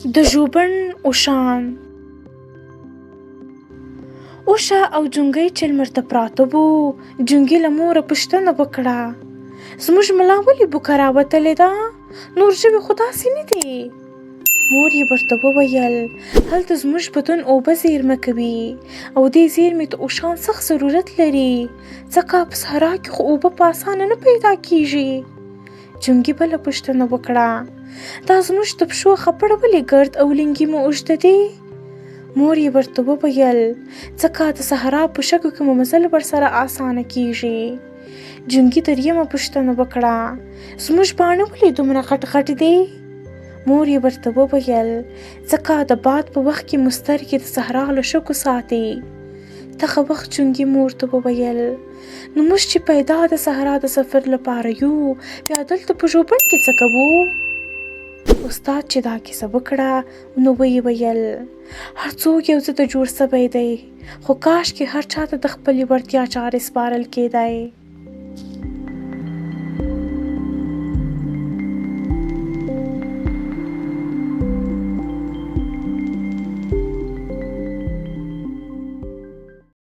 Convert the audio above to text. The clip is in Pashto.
د ژوبڼ اوښان. اوښه او جونګی چې لمر ته پراته وو، جونګي له موره پوښتنه وکړه: زموږ ملا ولې بوکه راوتلې ده؟ نور ژوي خو داسې نه دي. مور یې ورته وویل: هلته زموږ بدن اوبه زیرمه کوي او دې زیرمې ته اوښان سخت ضرورت لري، ځکه په صحرا کې خو اوبه په اسانه نه پیدا کیږي. جونګي بله پوښتنه وکړه: دا زموږ د پښو خپړه ولې ګرد او لنګي مو اوږده دي؟ مور یې ورته وویل: ځکه د صحرا په شګو کې مو مزل ورسره اسانه کیږي. جونګي دریمه پوښتنه وکړه: زموږ باڼه ولې دومره غټ غټ دي؟ مور یې ورته وویل: ځکه د باد په وخت کې مو سترګې د صحرا له شګو ساتي. دغه وخت جونګي مور ته وویل: نو موږ چې پیدا د صحرا د سفر لپاره یو، بیا دلته په ژوبڼ کې څه کوو؟ استاد چې دا کیسه وکړه نو ویې ویل: هر څوک یو څه ته جوړ سوی دی، خو کاشکې هر چاته د خپلې وړتیا چارې سپارل کېدی.